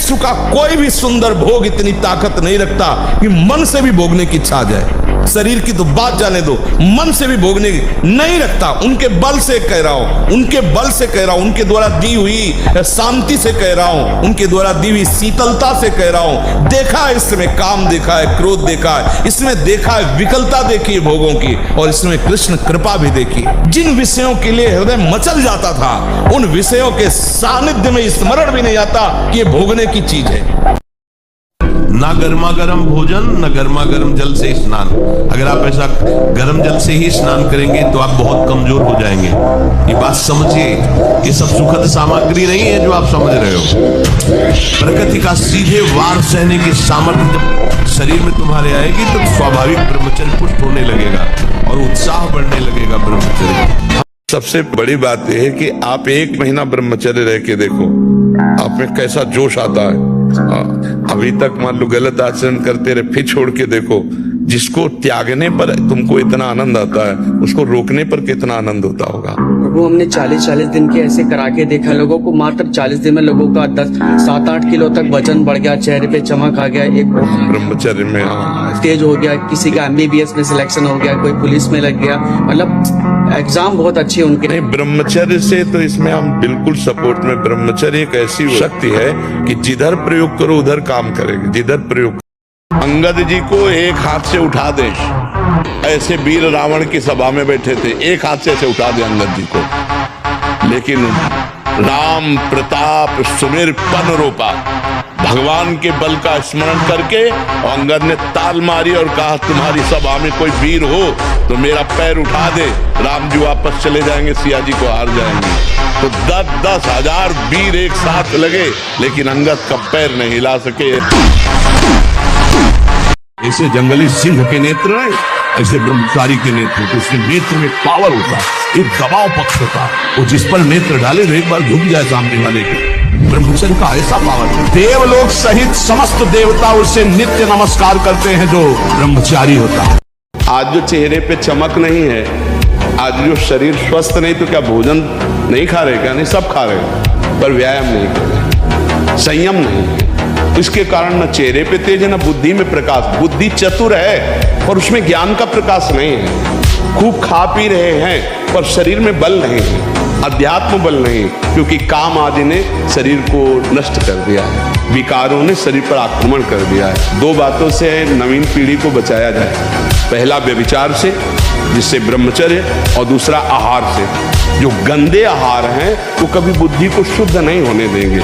विश्व का कोई भी सुंदर भोग इतनी ताकत नहीं रखता कि मन से भी भोगने की इच्छा आ जाए। शरीर की तो बात जाने दो, मन से भी भोगने नहीं रखता। उनके बल से कह रहा हूं, उनके बल से कह रहा हूं, उनके द्वारा दी हुई शांति से कह रहा हूं, उनके द्वारा दी हुई शीतलता से कह रहा हूं। देखा है इसमें काम, देखा है क्रोध, देखा है इसमें, देखा है विकलता देखी है भोगों की, और इसमें कृष्ण कृपा भी देखी। जिन विषयों के लिए हृदय मचल जाता था, उन विषयों के सानिध्य में स्मरण भी नहीं आता कि ये भोगने की चीज है। ना गर्मा गर्म भोजन, न गर्मा गर्म जल से स्नान। अगर आप ऐसा गर्म जल से ही स्नान करेंगे तो आप बहुत कमजोर हो जाएंगे। ये बात समझिए, ये सब सुखद सामग्री नहीं है जो आप समझ रहे हो। प्रकृति का सीधे वार सहने की सामर्थ्य जब शरीर में तुम्हारे आएगी तो स्वाभाविक ब्रह्मचर्य पुष्ट होने लगेगा और उत्साह बढ़ने लगेगा ब्रह्मचर्य। सबसे बड़ी बात यह है कि आप 1 महीना ब्रह्मचर्य रह के देखो, आप में कैसा जोश आता है। अभी तक मान लो गलत आचरण करते रहे, फिर छोड़ के देखो। जिसको त्यागने पर तुमको इतना आनंद आता है, उसको रोकने पर कितना आनंद होता होगा। प्रभु, हमने 40-40 दिन के ऐसे करा के देखा लोगों को। मात्र 40 दिन में लोगों का 7-8 किलो तक वजन बढ़ गया, चेहरे पे चमक आ गया, एक ब्रह्मचर्य में तेज हो गया, किसी का MBBS में सिलेक्शन हो गया, कोई पुलिस में लग गया, मतलब एग्जाम बहुत अच्छे उनके। नहीं, ब्रह्मचर्य से तो इसमें हम बिल्कुल सपोर्ट में। ब्रह्मचर्य एक ऐसी शक्ति है कि जिधर प्रयोग करो उधर काम करेगी, जिधर प्रयोग। अंगद जी को एक हाथ से उठा दे, ऐसे वीर रावण की सभा में बैठे थे, एक हाथ से ऐसे उठा दे अंगद जी को, लेकिन राम प्रताप सुमेर पन रूपा, भगवान के बल का स्मरण करके अंगद ने ताल मारी और कहा तुम्हारी सभा में कोई वीर हो तो मेरा पैर उठा दे, राम जी वापस चले जाएंगे, सिया जी को हार जाएंगे। तो 10-10 हजार वीर एक साथ लगे, लेकिन अंगद का पैर नहीं हिला सके। ऐसे जंगली सिंह के नेत्र है, ऐसे ब्रह्मचारी के नेत्र, तो उसके नेत्र में पावर होता है, एक दबाव पक्ष होता है, वो जिस पर नेत्र डाले तो एक बार झुक जाए सामने वाले के। ब्रह्मचर्य का ऐसा पावर है, देवलोक सहित समस्त देवता उससे नित्य नमस्कार करते हैं जो ब्रह्मचारी होता है। आज जो चेहरे पे चमक नहीं है, आज जो शरीर स्वस्थ नहीं, तो क्या भोजन नहीं खा रहे? क्या नहीं, सब खा रहे, पर व्यायाम नहीं कर रहे, संयम नहीं है। इसके कारण न चेहरे पे तेज है, न बुद्धि में प्रकाश। बुद्धि चतुर है पर उसमें ज्ञान का प्रकाश नहीं है। खूब खा पी रहे हैं पर शरीर में बल नहीं है, अध्यात्म बल नहीं, क्योंकि काम आदि ने शरीर को नष्ट कर दिया है, विकारों ने शरीर पर आक्रमण कर दिया है। 2 बातों से नवीन पीढ़ी को बचाया जाए, पहला व्यभिचार से जिससे ब्रह्मचर्य, और दूसरा आहार से। जो गंदे आहार हैं वो कभी बुद्धि को शुद्ध नहीं होने देंगे।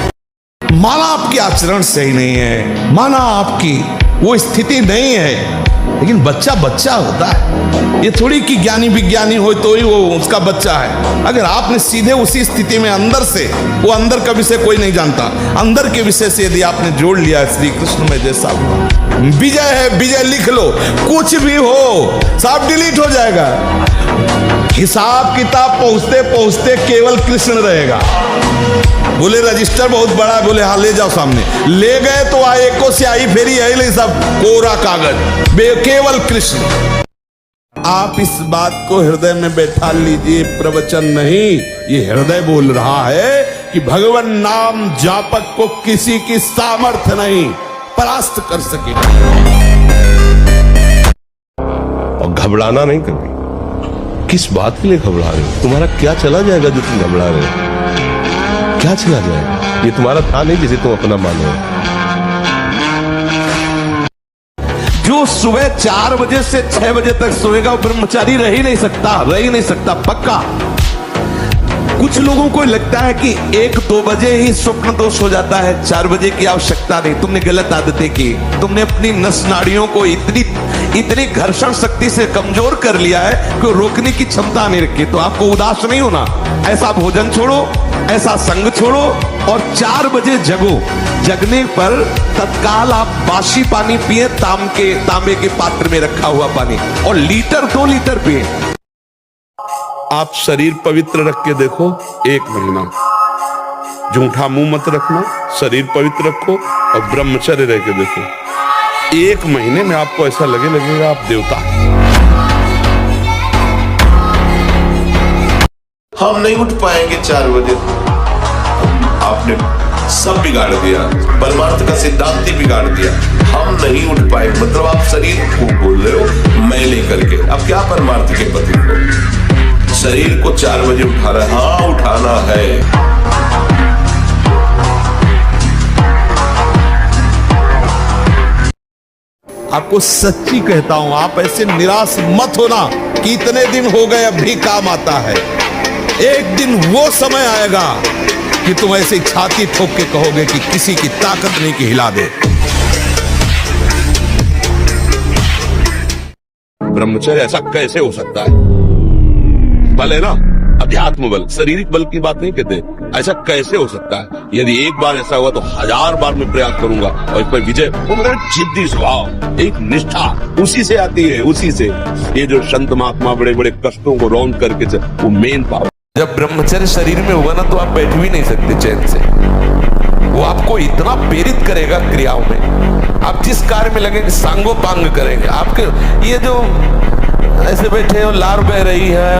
माना आपकी आचरण सही नहीं है, माना आपकी वो स्थिति नहीं है, लेकिन बच्चा बच्चा होता है। ये थोड़ी कि ज्ञानी विज्ञानी हो तो ही वो उसका बच्चा है। अगर आपने सीधे उसी स्थिति में अंदर से, वो अंदर का विषय कोई नहीं जानता, अंदर के विषय से यदि आपने जोड़ लिया श्री कृष्ण में, जैसा विजय है, विजय लिख लो, कुछ भी हो सब डिलीट हो जाएगा। हिसाब किताब पहुंचते पहुंचते केवल कृष्ण रहेगा। बोले रजिस्टर बहुत बड़ा, बोले हाँ ले जाओ सामने, ले गए तो आए को स्याही फेरी है, सब कोरा कागज, केवल कृष्ण। आप इस बात को हृदय में बैठा लीजिए, प्रवचन नहीं, ये हृदय बोल रहा है कि भगवान नाम जापक को किसी की सामर्थ्य नहीं परास्त कर सके। और घबराना नहीं कभी। किस बात के लिए घबरा रहे हो? तुम्हारा क्या चला जाएगा जो तुम घबरा रहे हो? क्या चला जाएगा? ये तुम्हारा था नहीं जिसे तुम अपना मानो। जो सुबह 4 बजे से 6 बजे तक सोएगा वो ब्रह्मचारी रह ही नहीं सकता पक्का। कुछ लोगों को लगता है कि 1-2 बजे ही स्वप्न दोष हो जाता है, 4 बजे की आवश्यकता नहीं। तुमने गलत आदतें की, तुमने अपनी नस नाड़ियों को इतनी घर्षण शक्ति से कमजोर कर लिया है कि रोकने की क्षमता नहीं रखी। तो आपको उदास नहीं होना, ऐसा भोजन छोड़ो, ऐसा संग छोड़ो और 4 बजे जगो। जगने पर तत्काल आप बासी पानी पिए, तांबे के पात्र में रखा हुआ पानी, और 1-2 लीटर पिए। आप शरीर पवित्र रख के देखो, 1 महीना झूठा मुंह मत रखना, शरीर पवित्र रखो और ब्रह्मचर्य रह के देखो। 1 महीने में आपको ऐसा लगेगा आप देवता। हम नहीं उठ पाएंगे 4 बजे। आपने सब बिगाड़ दिया, परमार्थ का सिद्धांत ही बिगाड़ दिया। हम नहीं उठ पाए, मतलब आप शरीर को बोल रहे हो मैं लेकर के, अब क्या परमार्थ के पति को? शरीर को 4 बजे उठा रहा है, हाँ उठाना है। आपको सच्ची कहता हूं, आप ऐसे निराश मत होना कि इतने दिन हो गए अब भी काम आता है। एक दिन वो समय आएगा कि तुम ऐसे छाती ठोक के कहोगे कि किसी की ताकत नहीं कि हिला दे। ब्रह्मचर्य ऐसा कैसे हो सकता है? बल है ना, अध्यात्म बल, शारीरिक बल की बात नहीं कहते। ऐसा कैसे हो सकता है? यदि एक बार ऐसा हुआ तो 1000 बार मैं प्रयास करूंगा और इस पर विजय। वो मेरा जिद्दी स्वभाव, एक निष्ठा उसी से आती है, उसी से। ये जो संत महात्मा बड़े बड़े कष्टों को रौंद करके वो मेन पावर। जब ब्रह्मचर्य शरीर में होगा ना तो आप बैठ भी नहीं सकते चैन से। वो आपको इतना प्रेरित करेगा क्रियाओं में, आप जिस कार्य में लगेंगे सांगोपांग करेंगे। आपके ये जो ऐसे बैठे हो, लार बह रही है,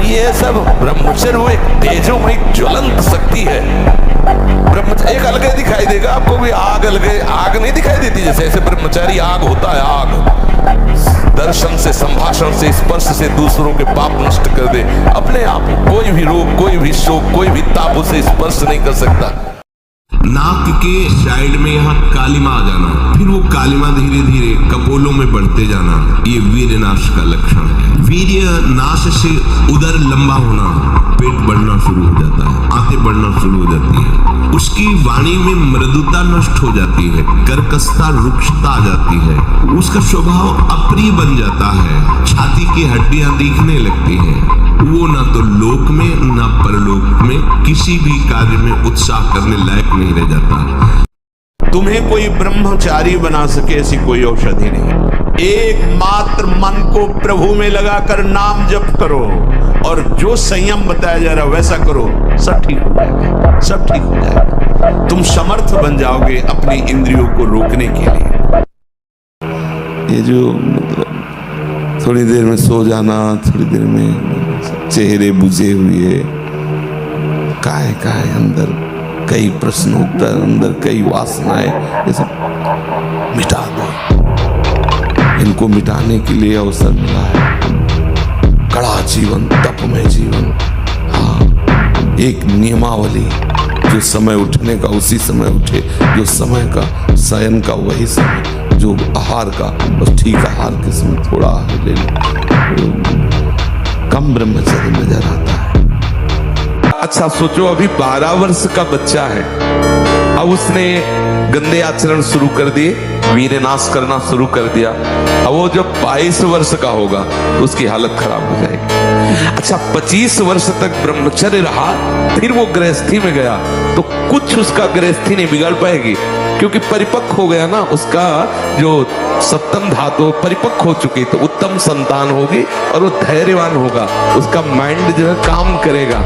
ये सब ब्रह्मचर्य वो एक तेजोमय ज्वलंत शक्ति है। ब्रह्मचर्य एक अलग दिखाई देगा आपको भी, आग अलग, आग नहीं दिखाई देती जैसे ऐसे ब्रह्मचारी आग होता है। आग दर्शन से, संभाषण से, स्पर्श से दूसरों के पाप नष्ट कर दे। अपने आप कोई भी रोग, कोई भी शोक, कोई भी ताप उसे स्पर्श नहीं कर सकता। नाक के साइड में यहाँ कालिमा आ जाना, फिर वो कालिमा धीरे धीरे कपोलों में बढ़ते जाना, ये वीर्य नाश का लक्षण है। वीर्य नाश से उदर लंबा होना, पेट बढ़ना शुरू हो जाता है, आंतें बढ़ना शुरू हो जाती है, उसकी वाणी में मृदुता नष्ट हो जाती है, कर्कशता, रुक्षता आ जाती है, उसका स्वभाव अप्रिय बन जाता है, छाती की हड्डियां दिखने लगती हैं। वो ना तो लोक में ना परलोक में किसी भी कार्य में उत्साह करने लायक नहीं रह जाता। तुम्हें कोई ब्रह्मचारी बना सके ऐसी कोई औषधि नहीं। एकमात्र मन को प्रभु में लगाकर नाम जप करो और जो संयम बताया जा रहा वैसा करो, सब ठीक हो जाएगा, सब ठीक हो जाएगा। तुम समर्थ बन जाओगे अपनी इंद्रियों को रोकने के लिए। ये जो मतलब थोड़ी देर में सो जाना, थोड़ी देर में चेहरे बुझे हुए, काय अंदर कई प्रश्न उत्तर, अंदर कई वासनाएं, ये सब मिटा दो। इनको मिटाने के लिए अवसर मिला है। कड़ा जीवन, तपमय जीवन, हाँ, एक नियमावली, जो समय उठने का उसी समय उठे, जो समय का शयन का वही समय, जो आहार का बस ठीक आहार के समय थोड़ा आहार ले लो, कम ब्रह्मचर्य नजर आता है। अच्छा सोचो, अभी 12 वर्ष का बच्चा है, अब उसने गंदे आचरण शुरू कर दिए, वीर्य नाश करना शुरू कर दिया। अब वो जब 22 वर्ष का होगा तो उसकी हालत खराब हो जाएगी। अच्छा 25 वर्ष तक ब्रह्मचर्य रहा, फिर वो गृहस्थी में गया तो कुछ उसका गृहस्थी नहीं बिगाड़ पाएगी, क्योंकि परिपक्व हो गया ना, उसका जो सप्तम धातु परिपक्व हो चुकी, तो उत्तम संतान होगी और वो धैर्यवान होगा, उसका माइंड जो है काम करेगा।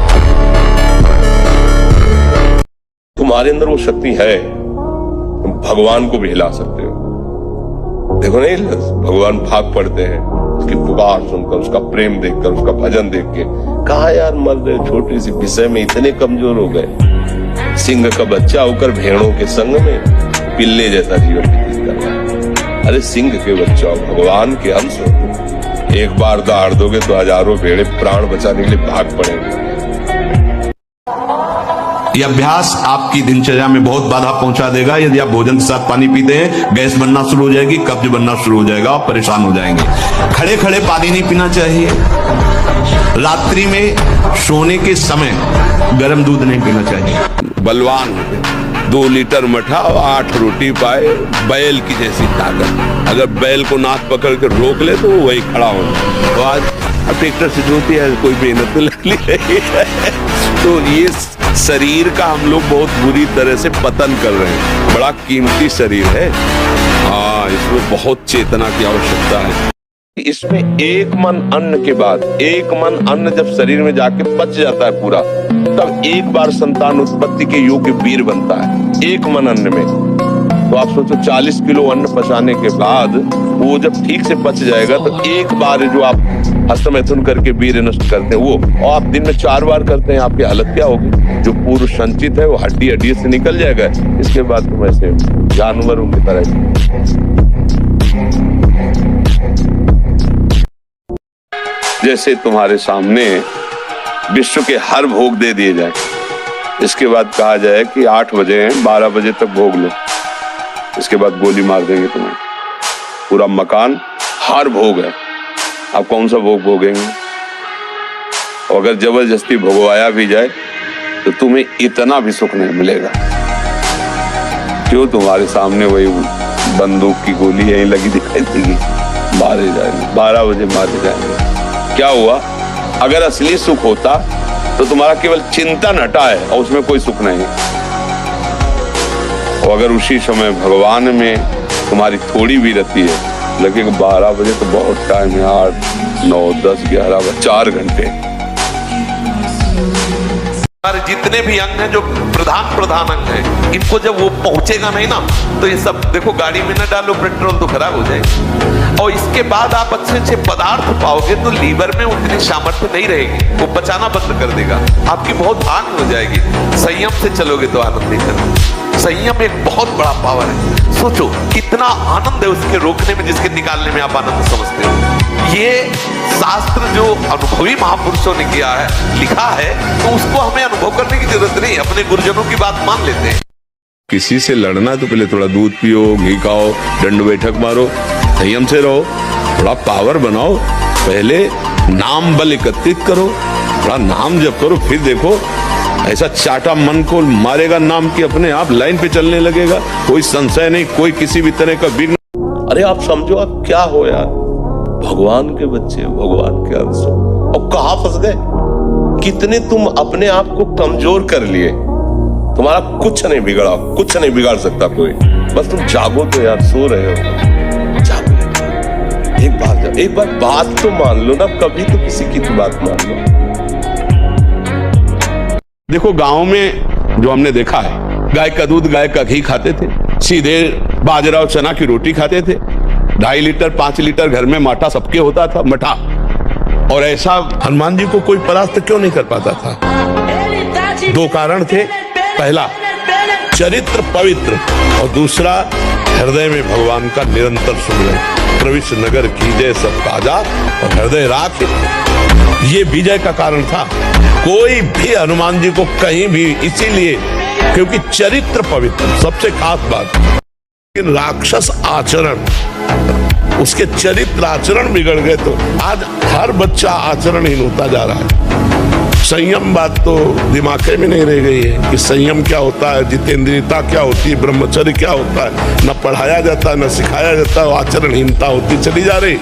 तुम्हारे अंदर वो शक्ति है, तुम भगवान को भी हिला सकते हो। देखो नहीं, भगवान भाग पड़ते हैं उसकी पुकार सुनकर, उसका प्रेम देखकर, उसका भजन देख के। कहा यार मर रहे, छोटी सी विषय में इतने कमजोर हो गए। सिंह का बच्चा होकर भेड़ों के संग में पिल्ले जैसा जीवन व्यतीत कर रहा है। अरे सिंह के बच्चा, भगवान के अंश हो, एक बार दहाड़ दोगे तो हजारों भेड़े प्राण बचाने के लिए भाग पड़ेंगे। यह अभ्यास आपकी दिनचर्या में बहुत बाधा पहुंचा देगा। यदि आप भोजन के साथ पानी पीते हैं, गैस बनना शुरू हो जाएगी, कब्ज बनना शुरू हो जाएगा, आप परेशान हो जाएंगे। खड़े खड़े पानी नहीं पीना चाहिए। रात्रि में सोने के समय गर्म दूध नहीं पीना चाहिए। बलवान 2 लीटर मठा और 8 रोटी पाए, बैल की जैसी ताकत। अगर बैल को नाक पकड़ के रोक ले तो वही खड़ा हो। तो आज ट्रैक्टर से जोती है, कोई मेहनत तो लग रही है। तो ये शरीर का हम लोग बहुत बुरी तरह से पतन कर रहे हैं। बड़ा कीमती शरीर है, हाँ, इसमें बहुत चेतना की आवश्यकता है। इसमें एक मन अन्न के बाद, एक मन अन्न जब शरीर में जाके पच जाता है पूरा, तब एक बार संतान उत्पत्ति के योग्य वीर बनता है, एक मन अन्न में। तो आप सोचो 40 किलो अन्न पचाने के बाद वो जब ठीक से पच जाएगा तो एक बार जो आप हस्तमैथुन करके वीर्य नष्ट करते हैं वो, और आप दिन में 4 बार करते हैं, आपकी हालत क्या होगी? जो पूर्व संचित है वो हड्डी हड्डी से निकल जाएगा। इसके बाद तुम ऐसे जानवरों की तरह। जैसे तुम्हारे सामने विश्व के हर भोग दे दिए जाए, इसके बाद कहा जाए कि 8 बजे हैं, 12 बजे तक भोग लो, इसके बाद गोली मार देंगे तुम्हें। पूरा मकान हर भोग है, आप कौन सा भोग भोगेंगे? और अगर जबरदस्ती भोगवाया भी जाए तो तुम्हें इतना भी सुख नहीं मिलेगा। क्यों? तुम्हारे सामने वही बंदूक की गोली यहीं लगी दिखाई देगी, मारे जाएंगे, 12 बजे मारे जाएंगे। क्या हुआ? अगर असली सुख होता तो तुम्हारा केवल चिंतन हटा है और उसमें कोई सुख नहीं। और अगर उसी समय भगवान में तुम्हारी थोड़ी भी रहती है, लगेगा 12 बजे तो बहुत टाइम है, 8, 9, 10, 11, 4 घंटे। हमारे जितने भी अंग हैं जो प्रधान अंग हैं, इनको जब वो पहुंचेगा नहीं ना, तो ये सब देखो, गाड़ी में ना डालो पेट्रोल तो खराब हो जाएगी। और इसके बाद आप अच्छे पदार्थ पाओगे तो लीवर में उतनी सामर्थ्य नहीं रहेगी, वो पचाना बंद कर देगा, आपकी बहुत हानि हो जाएगी। संयम से चलोगे तो आनंद नहीं करना। संयम एक बहुत बड़ा पावर है। सोचो कितना आनंद है उसके रोकने में, जिसके निकालने में आप आनंद समझते हो। ये शास्त्र जो अनुभवी महापुरुषों ने किया है, लिखा है, तो उसको हमें अनुभव करने की जरूरत नहीं, अपने गुरुजनों की बात मान लेते हैं। किसी से लड़ना तो पहले थोड़ा दूध पियो, घी खाओ, दंड बैठक मारो, संयम से रहो, थोड़ा पावर बनाओ, पहले नाम बल एकत्रित करो, थोड़ा नाम जप करो, फिर देखो ऐसा चाटा मन को मारेगा नाम की अपने आप लाइन पे चलने लगेगा, कोई संशय नहीं, कोई किसी भी तरह का विघ्न। अरे आप समझो आप क्या हो यार, भगवान के बच्चे, भगवान के अंश, और कहां फंस गए? कितने तुम अपने आप को कमजोर कर लिए। तुम्हारा कुछ नहीं बिगड़ा, कुछ नहीं बिगाड़ सकता कोई, बस तुम जागो तो यार, सो रहे हो, जागो। एक बार बात तो मान लो ना, कभी तो किसी की तो बात मान लो। देखो गांव में जो हमने देखा है, गाय का दूध गाय का घी खाते थे, सीधे बाजरा और चना की रोटी खाते थे, 2.5 लीटर 5 लीटर घर में माठा सबके होता था, मठा। और ऐसा हनुमान जी को कोई परास्त क्यों नहीं कर पाता था? 2 कारण थे, पहला चरित्र पवित्र, और दूसरा हृदय में भगवान का निरंतर सुमिरन। प्रविष्ट नगर कीजय सब काजा और हृदय राख, ये विजय का कारण था। कोई भी हनुमान जी को कहीं भी, इसीलिए क्योंकि चरित्र पवित्र सबसे खास बात। लेकिन राक्षस आचरण, उसके चरित्र आचरण बिगड़ गए, तो आज हर बच्चा आचरणहीन होता जा रहा है। संयम बात तो दिमाग में नहीं रह गई है कि संयम क्या होता है, जितेंद्रियता क्या होती है, ब्रह्मचर्य क्या होता है, न पढ़ाया जाता है न सिखाया जाता है, आचरणहीनता होती चली जा रही।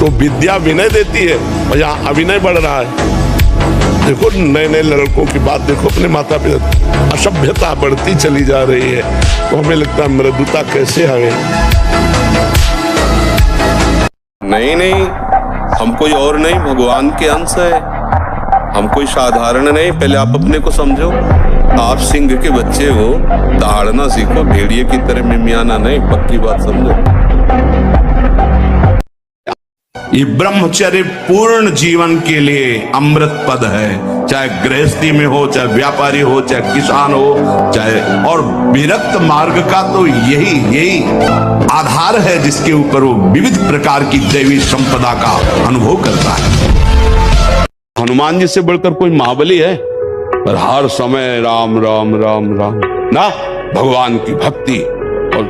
तो विद्या विनय देती है और यहाँ अभिनय बढ़ रहा है। देखो नए नए लड़कों की बात देखो, अपने माता पिता, असभ्यता बढ़ती चली जा रही है, तो हमें लगता है मृदुता कैसे आए। नहीं, हम कोई और नहीं, भगवान के अंश है, हम कोई साधारण नहीं। पहले आप अपने को समझो, आप सिंह के बच्चे हो, दहाड़ना सीखो, भेड़िए की तरह मिमियाना नहीं, पक्की बात समझो। ये ब्रह्मचर्य पूर्ण जीवन के लिए अमृत पद है, चाहे गृहस्थी में हो, चाहे व्यापारी हो, चाहे किसान हो, चाहे, और विरक्त मार्ग का तो यही आधार है जिसके ऊपर वो विविध प्रकार की दैवी संपदा का अनुभव करता है। हनुमान जी से बढ़कर कोई महाबली है? पर हर समय राम राम राम राम ना, भगवान की भक्ति। और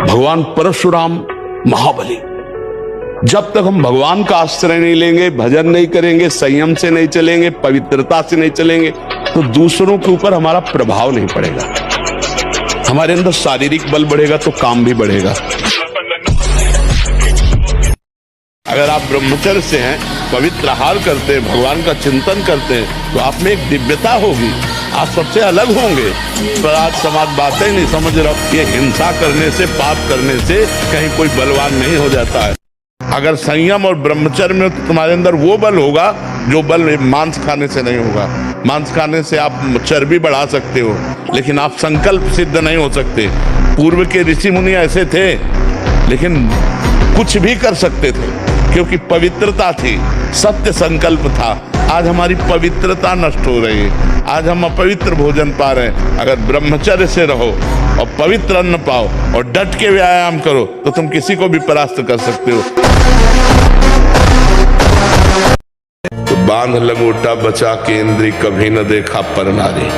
भगवान परशुराम महाबली, जब तक हम भगवान का आश्रय नहीं लेंगे, भजन नहीं करेंगे, संयम से नहीं चलेंगे, पवित्रता से नहीं चलेंगे, तो दूसरों के ऊपर हमारा प्रभाव नहीं पड़ेगा। हमारे अंदर शारीरिक बल बढ़ेगा तो काम भी बढ़ेगा। अगर आप ब्रह्मचर्य से हैं, पवित्र आहार करते हैं, भगवान का चिंतन करते हैं, तो आप में एक दिव्यता होगी, आप सबसे अलग होंगे। पर आज समाज बातें नहीं समझ रहा, ये हिंसा करने से, पाप करने से कहीं कोई बलवान नहीं हो जाता है। अगर संयम और ब्रह्मचर्य में, तो तुम्हारे अंदर वो बल होगा जो बल मांस खाने से नहीं होगा। मांस खाने से आप चर्बी बढ़ा सकते हो, लेकिन आप संकल्प सिद्ध नहीं हो सकते। पूर्व के ऋषि मुनि ऐसे थे, लेकिन कुछ भी कर सकते थे। क्योंकि पवित्रता थी, सत्य संकल्प था। आज हमारी पवित्रता नष्ट हो रही है, आज हम अपवित्र भोजन पा रहे हैं। अगर ब्रह्मचर्य से रहो और पवित्र अन्न पाओ और डट के व्यायाम करो तो तुम किसी को भी परास्त कर सकते हो। तो बांध लंगोटा बचा के इंद्री, कभी न देखा पर नारी।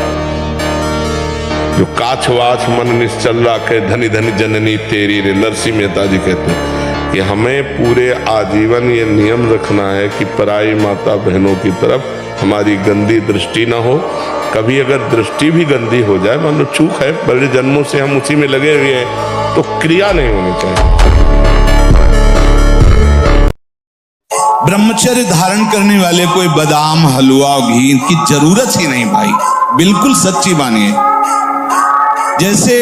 जो काछवाछ मन निश्चल राखे, धनी धनी जननी तेरी रे। नरसिंह मेहता जी कहते हैं कि हमें पूरे आजीवन ये नियम रखना है कि पराई माता बहनों की तरफ हमारी गंदी दृष्टि ना हो। कभी अगर दृष्टि भी गंदी हो जाए, मान लो चूक है, बड़े जन्मों से हम उसी में लगे हुए हैं, तो क्रिया नहीं होनी चाहिए। ब्रह्मचर्य धारण करने वाले कोई बादाम हलवा घी की जरूरत ही नहीं भाई, बिल्कुल सच्ची मानिए। जैसे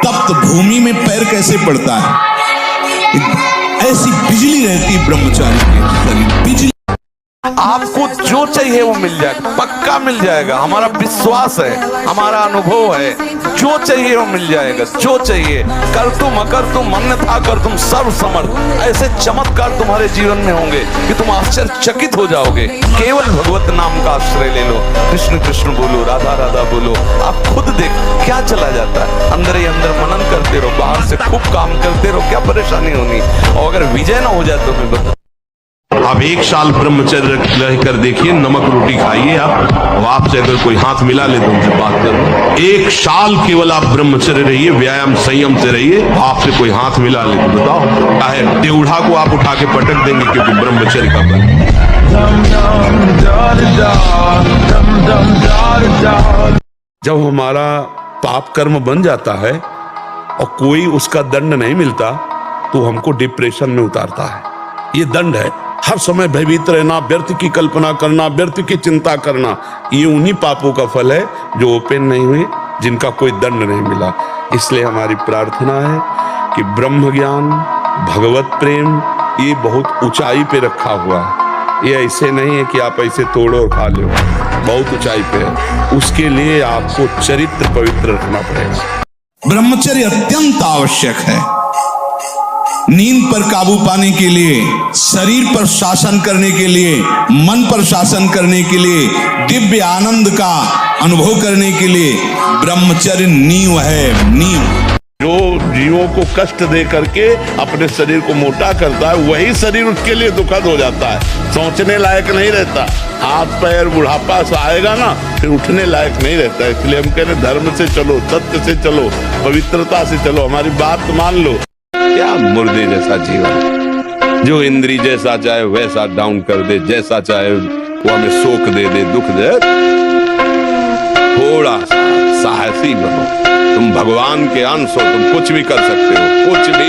तप्त भूमि में पैर कैसे पड़ता है, ऐसी बिजली रहती है ब्रह्मचारी के शरीर, बिजली। आपको जो चाहिए वो मिल जाएगा, पक्का मिल जाएगा। हमारा विश्वास है, हमारा अनुभव है, जो चाहिए वो मिल जाएगा। जो चाहिए, कर तुम अकर तुम मन था कर तुम सर्व समर्थ, ऐसे चमत्कार तुम्हारे जीवन में होंगे कि तुम आश्चर्यचकित हो जाओगे। केवल भगवत नाम का आश्रय ले लो, कृष्ण कृष्ण बोलो, राधा राधा बोलो, आप खुद देख क्या चला जाता है। अंदर ही अंदर मनन करते रहो, बाहर से खूब काम करते रहो, क्या परेशानी होनी। और अगर विजय ना हो जाए तो मैं बता, आप 1 साल ब्रह्मचर्य रहकर देखिए, नमक रोटी खाइए आप, और आपसे अगर कोई हाथ मिला ले तो उनसे बात करो। 1 साल केवल आप ब्रह्मचर्य रहिए, व्यायाम संयम से रहिए, आपसे कोई हाथ मिला ले तो बताओ, चाहे टेढ़ा को आप उठा के पटक देंगे, क्योंकि ब्रह्मचर्य का बल। जब हमारा पाप कर्म बन जाता है और कोई उसका दंड नहीं मिलता तो हमको डिप्रेशन में उतारता है। ये दंड है, हर समय भयभीत रहना, व्यर्थ की कल्पना करना, व्यर्थ की चिंता करना। ये उन्हीं पापों का फल है जो ओपन नहीं हुए, जिनका कोई दंड नहीं मिला। इसलिए हमारी प्रार्थना है कि ब्रह्म ज्ञान, भगवत प्रेम, ये बहुत ऊंचाई पे रखा हुआ है। ये ऐसे नहीं है कि आप ऐसे तोड़ो और खा लो, बहुत ऊंचाई पे है। उसके लिए आपको चरित्र पवित्र रखना पड़ेगा। ब्रह्मचर्य अत्यंत आवश्यक है। नींद पर काबू पाने के लिए, शरीर पर शासन करने के लिए, मन पर शासन करने के लिए, दिव्य आनंद का अनुभव करने के लिए ब्रह्मचर्य नींव है, नींव। जो जीवों को कष्ट दे करके अपने शरीर को मोटा करता है, वही शरीर उसके लिए दुखद हो जाता है, सोचने लायक नहीं रहता। हाथ पैर बुढ़ापा से आएगा ना, फिर उठने लायक नहीं रहता। इसलिए हम कह रहे धर्म से चलो, सत्य से चलो, पवित्रता से चलो, हमारी बात मान लो। क्या मुर्दे जैसा जीवन, जो इंद्री जैसा चाहे वैसा डाउन कर दे, जैसा चाहे वो हमें शोक दे दे, दुख दे। थोड़ा सा साहसी बनो, तुम भगवान के अंश हो, तुम कुछ भी कर सकते हो, कुछ भी।